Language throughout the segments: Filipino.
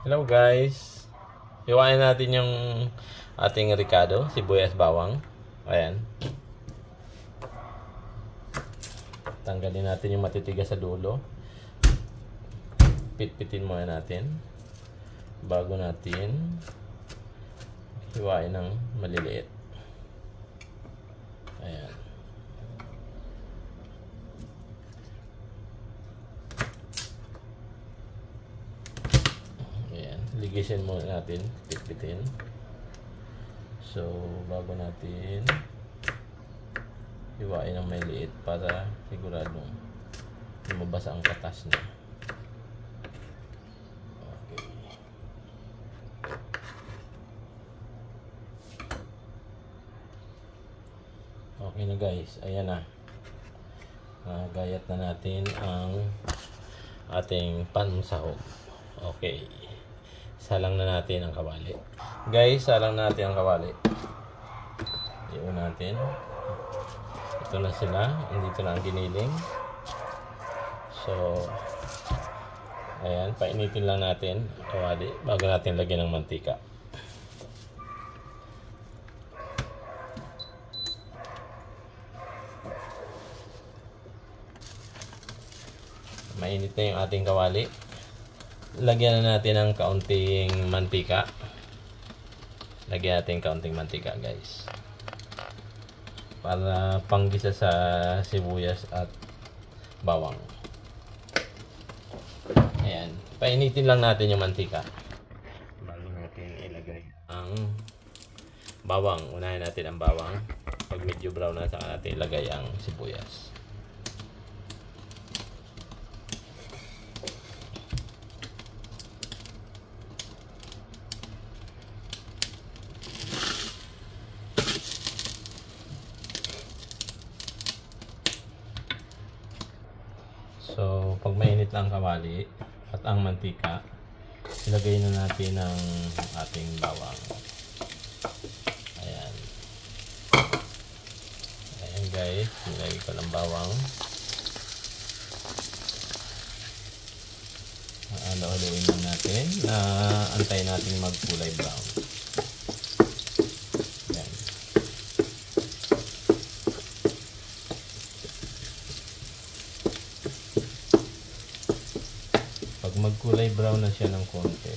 Hello guys. Iwain natin yung ating ricado, sibuyas, bawang. Ayan. Tanggalin natin yung matitigas sa dulo. Pitpitin muna natin bago natin hiwain ng maliliit. Ayan. Ligisin muna natin, pitpitin. So, bago natin hiwain ng maliit para siguradong lumabas ang katas niya. Okay. Okay na guys, ayan na. Gayat na natin ang ating pansahog. Okay. Salang na natin ang kawali. Guys, salang na natin ang kawali. Iyon natin. Ito na sila. Dito na ang giniling. So, ayan. Painitin lang natin ang kawali bago natin lagyan ng mantika. Mainit na yung ating kawali. Lagyan na natin ng kaunting mantika. Lagyan natin kaunting mantika guys. Para panggisa sa sibuyas at bawang. Ayan. Painitin lang natin yung mantika. Bago natin ilagay ang bawang. Unahin natin ang bawang. Pag medyo brown na, saka natin ilagay ang sibuyas. So, pag mainit na ang kawali at ang mantika, ilagay na natin ang ating bawang. Ayan. Ayan guys, nilagay ko ng bawang. Halo-haloin lang natin na antayin natin magkulay brown. Pag magkulay brown na siya ng konti,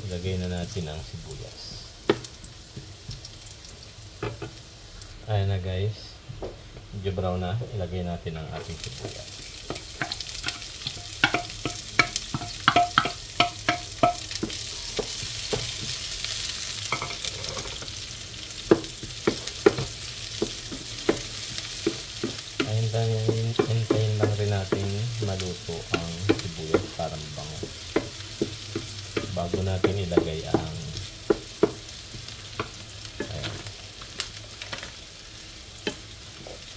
ilagay na natin ang sibuyas. Ayan na guys, medyo brown na, ilagay natin ang ating sibuyas. Hintayin lang rin natin maluto ang sibuyas para mabango bago natin ilagay ang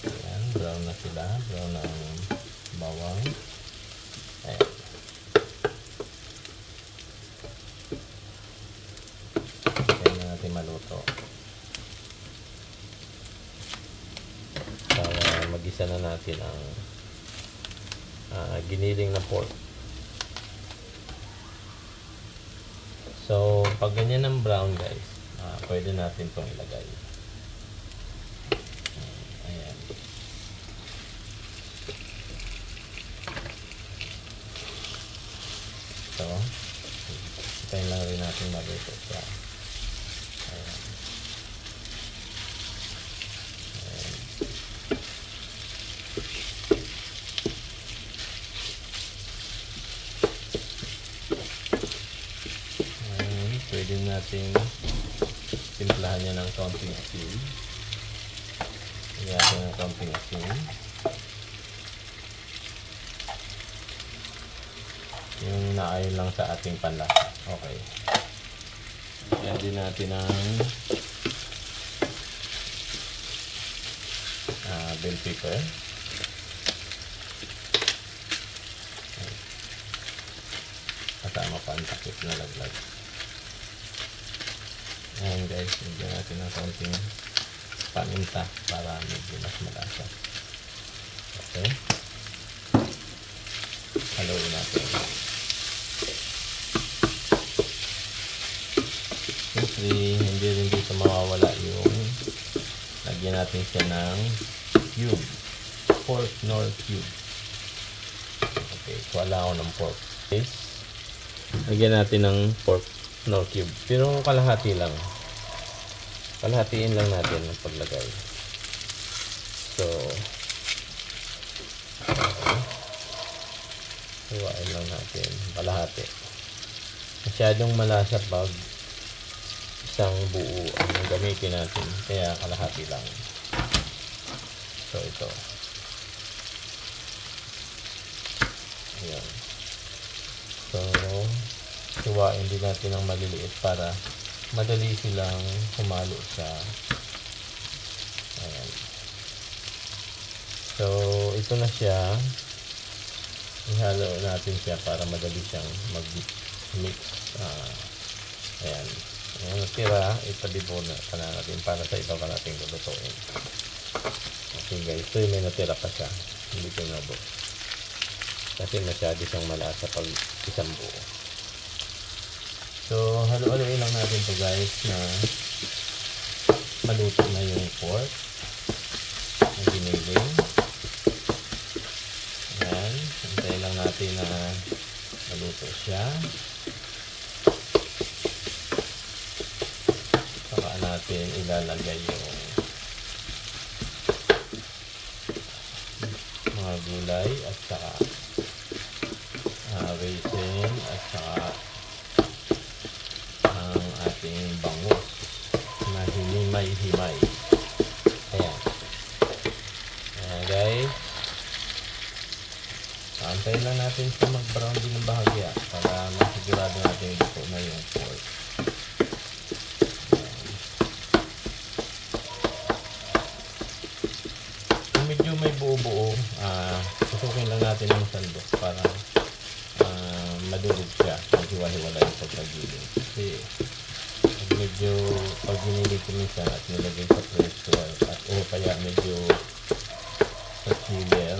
ayan, brown na sila, brown na ang bawang. Ayan. Hintayin na natin maluto para magisa na natin ang giniling na pork. So, pag ganyan ng brown guys, pwede natin itong ilagay. Ayan. So, hintayin lang rin natin maluto siya. Ayan. Pwede natin timplahan niya ng kaunting asin. Lagyan natin ng kaunting asin. Yung naayon lang sa ating panlasa. Okay. Lagyan din natin ng bell pepper. Kasama pa ang takip na laglag. Ayan guys, lagyan natin ng kaunting paminta para medyo mas malasa. Okay. Haluin natin. Lastly, hindi rin dito mawawala yung lagyan natin siya ng cube. Pork nor cube. Okay, wala ako ng pork. Okay. Lagyan natin ng pork nor cube. Pero kalahati lang. Kalahatiin lang natin ang paglagay. So, iwain lang natin. Kalahati. Masyadong malasa pag isang buo ang gamitin natin. Kaya kalahati lang. So, ito. Ayan. So, iwain din natin ang maliliit para madali silang humalo sa ayan. So, ito na siya. Ihalo natin siya para madali siyang mag-mix. Ayan. Ayan, natira, itabibo na natin para sa iba pa natin lulutuin. Okay guys, so may natira pa siya. Hindi ko nabot. Kasi masyado siyang malasa pag isang buo. So, halo-haloin lang natin to guys na maluto na yung pork na giniling. Ayan. Hintayin lang natin na maluto siya. Saka natin ilalagay yung mga gulay at saka raisin at saka ang ating bangus na hinimay-himay. Ayan. Ayan guys. Antayin lang natin sa mag-brown din ng bahagya para masigurado natin ito na yung pork. Ayan. Kung medyo may buo-buo, susukin lang natin ng sandok para madurog siya. Maghiwa-hiwala yung pagkagiling. Kasi medyo pag ginilig ko minsan at nilagay sa pressure at o kaya medyo sa chiller,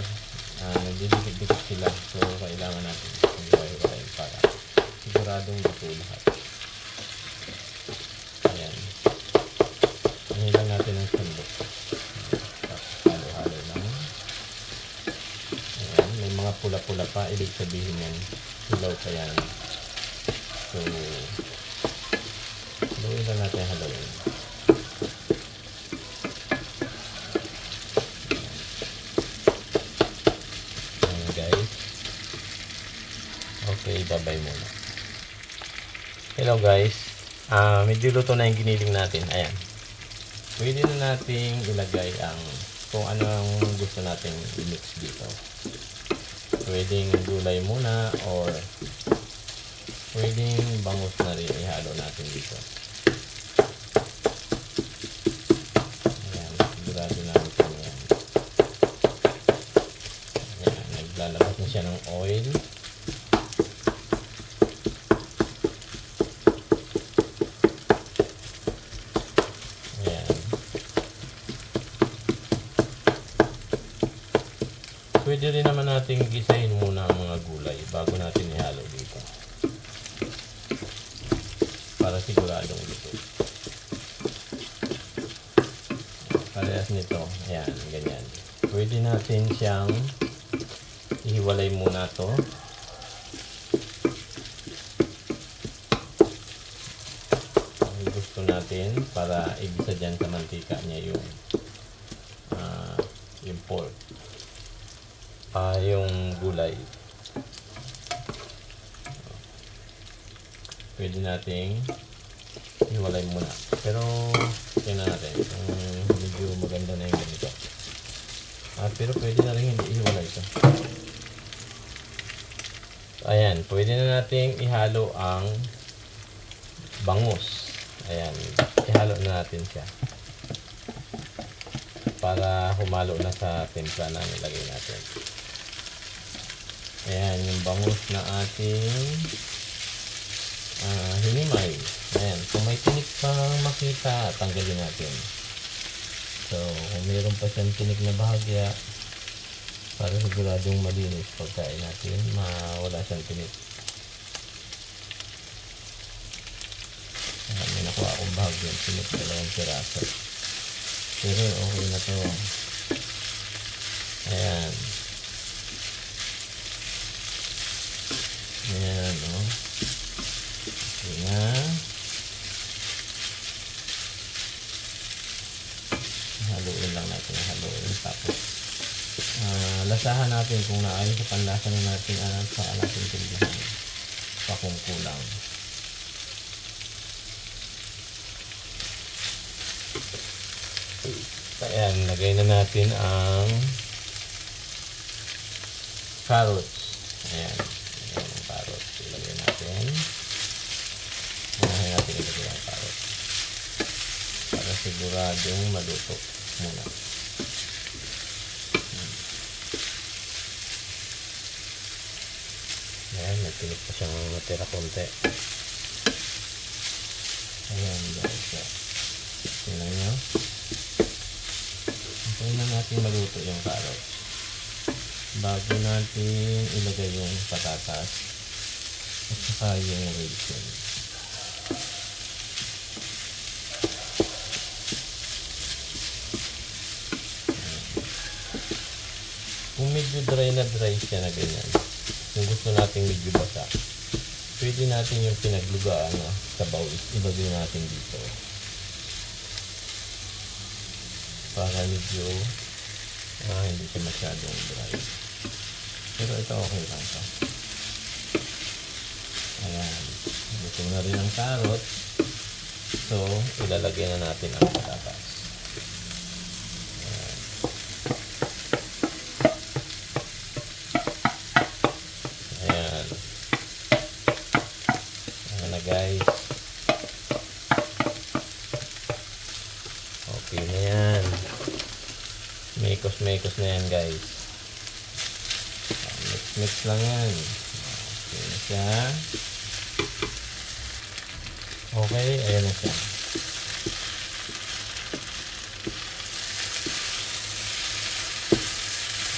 nagdidikit-dikit sila. So kailangan natin maghiwa-hiwalay para siguradong luto lahat. Ayan. Hilang natin ang sandok. Halo-halo lang. Ayan. May mga pula-pula pa. Ibig sabihin yan hilaw pa yan. So haluin lang natin, haluin. Ayan guys. Okay, babay muna. Hello guys. Medyo luto na yung giniling natin. Ayan. Pwede na nating ilagay ang kung anong gusto nating i-mix dito. Pwedeng gulay muna or pwedeng bangus na rin ihalo natin dito. Ayan, sigurado namin kung yan. Ayan, naglalabas na siya ng oil. Ayan. Pwede rin naman natin gisahin muna ang mga gulay bago natin ihalo dito. Para siguradong luto. Parehas nito. Ayan, ganyan. Pwede natin siyang ihiwalay muna to. Ang gusto natin para igisa dyan sa mantika niya yung pork. Yung gulay. Pwede nating iwalay muna. Pero tingnan natin kung medyo maganda na yung ganito. Pero pwede na rin hindi ihiwalay ito. Ayan, pwede na nating ihalo ang bangus. Ayan, ihalo na natin siya para humalo na sa timpla na nilagay natin. Ayan, yung bangus na ating hinimay. Ayan, kung may tinik pa makita, tanggalin natin. So, kung mayroon pa siyang tinik na bahagya, para siguradong malinis pagkain natin, mawala siyang tinik. Ayan, may nakuha akong bahagi yan. Sunod 2 piraso. Pero okay na to. Ayan. Ayan, oh. Okay na. Haluin lang natin. Haluin. Tapos, lasahan natin kung naayos sa panlasa na natin sa natin tindihan. Pa kung kulang. Ayan, lagay na natin ang carrots. Ayan. Ayan ang carrots. Ilagay natin. Unahin natin ilagay ang carrots. Para siguradong maluto muna. Ayan, nagtinig pa siyang natira konti. Ayan, guys. Tingnan nyo. Hintayin na natin maluto yung carrots bago natin ilagay yung patatas at saka yung raisin. Kung medyo dry na dry siya na ganyan, kung gusto natin medyo basa, pwede natin yung pinaglugaan sa bawl ilagay natin dito para medyo hindi siya masyadong dry. Pero ito okay lang ito. Ayan. Gusto na rin ang carrot. So, ilalagay na natin ang patatas. Ayan. Ayan. Ayan na guys. Okay na yan. Mekos na yan guys. Mix lang yan. Okay na siya. Okay, ayan na siya.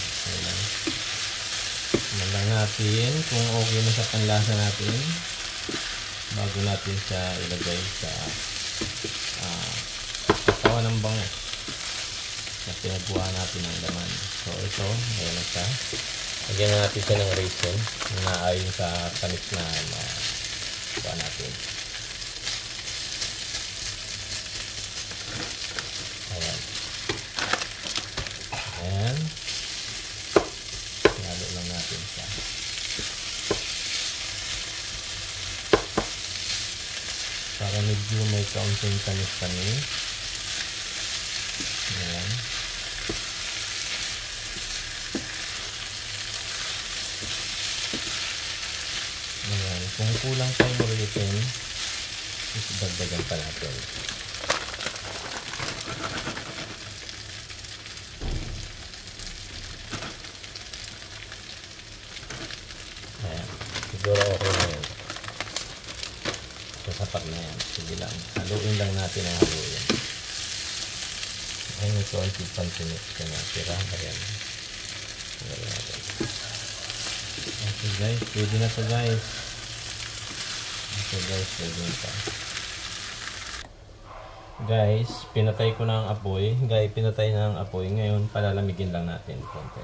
Okay lang. Tignan lang natin kung okay na sa panlasa natin bago natin siya ilagay sa katawan ng bangus na pinagbuha natin ng laman. So ito, ayan na siya. Lagyan na natin siya ng raisin na naayon sa tamis na buha natin. Ayan. Ayan. Halo lang natin siya. Para medyo may kaunting tamis-tamis. Ayan. Ayan. Kung kulang pa yung raisin, dagdagan pa natin. Ayan. Siguro okay na yun. So, sapat na yan. Sige lang. Haluin lang natin ang haluin. Ayan ito ang pantinit ka na. Tira. Ayan. Ayan natin. Okay guys. Pwede na ito guys. Okay guys. Pwede na ito. Guys, pinatay ko na ang apoy. Guys, pinatay na ang apoy. Ngayon, palalamigin lang natin konti.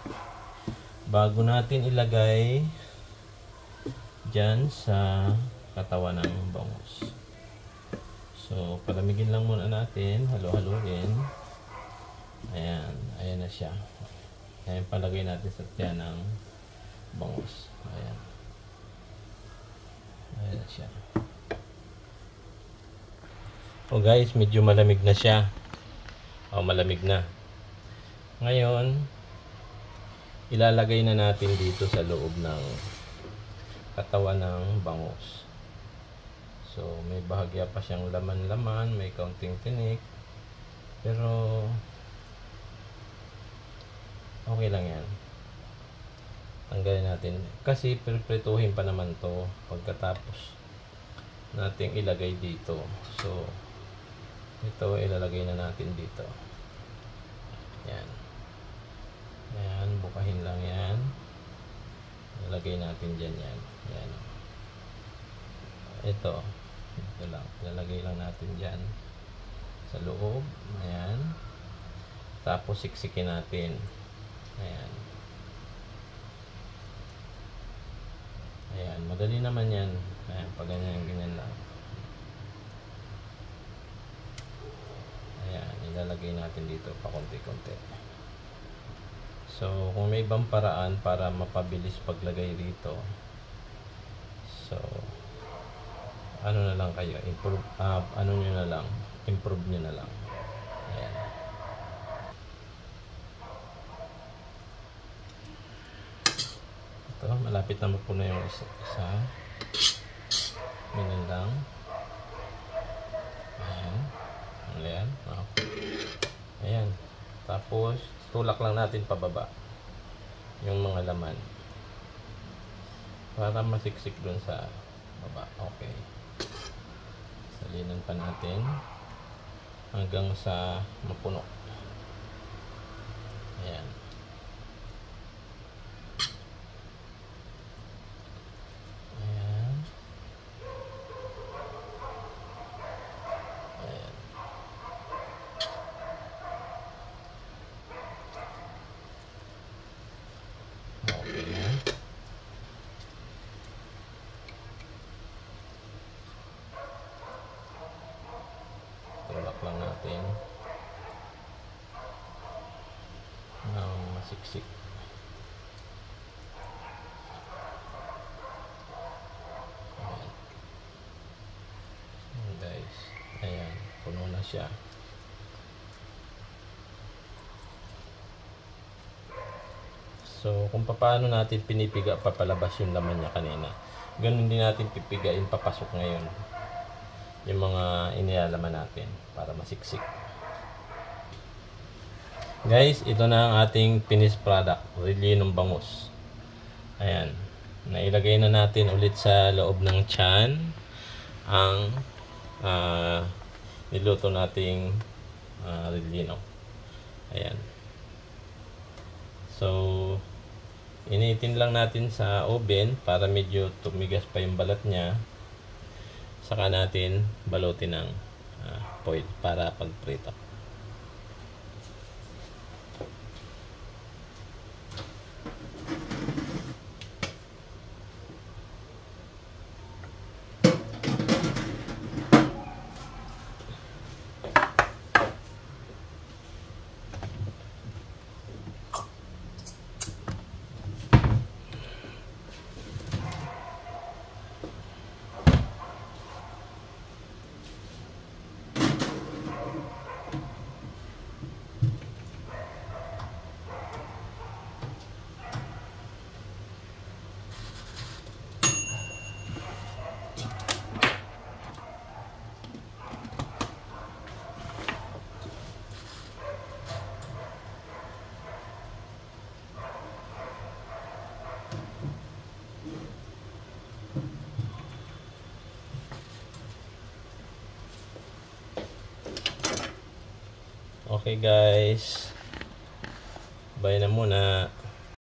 Bago natin ilagay dyan sa katawan ng bangus. So, palamigin lang muna natin. Halo-haloin. Ayan. Ayan na siya. Ayan, palagay natin sa tiyan ng bangus. Ayan. Ayan na siya. O guys, medyo malamig na siya. O, malamig na. Ngayon, ilalagay na natin dito sa loob ng katawan ng bangus. So, may bahagya pa siyang laman-laman, may kaunting tinik. Pero, okay lang yan. Tanggalin natin. Kasi, prituhin pa naman to pagkatapos nating ilagay dito. So, ito ilalagay na natin dito. Yan. Yan, bukahin lang yan. Ilalagay natin dyan yan. Yan. Ito lang. Ilalagay lang natin dyan. sa loob. Ayan. Tapos siksikin natin. Ayan. Ayan, madali naman yan. Ayan, pag ganyan lang. Ayan, ilalagay natin dito pa konti-konti. So, kung may ibang paraan para mapabilis paglagay dito, so, ano na lang kayo, improve, ano nyo na lang, improve nyo na lang. Ayan. Ito, malapit na po na yung isa. Ganun lang. Ayan. Ayan. Okay. Ayan. Tapos, tulak lang natin pababa yung mga laman para masiksik dun sa baba. Okay. Salinan pa natin hanggang sa mapuno. Ayan. Ayan. Ayan. Okay na. Tulak lang natin ng masiksik. Ayan. Ayan guys. Ayan. Puno na siya. So, kung paano natin pinipiga papalabas yung laman niya kanina, ganun din natin pipigain papasok ngayon yung mga inilalaman natin para masiksik. Guys, ito na ang ating finished product, Relinong bangus. Ayan, nailagay na natin ulit sa loob ng tiyan ang niluto nating Relino. Ayan. So, initin lang natin sa oven para medyo tumigas pa yung balat niya. Saka natin balutin ng foil para pagprito. Okay guys, bye na muna.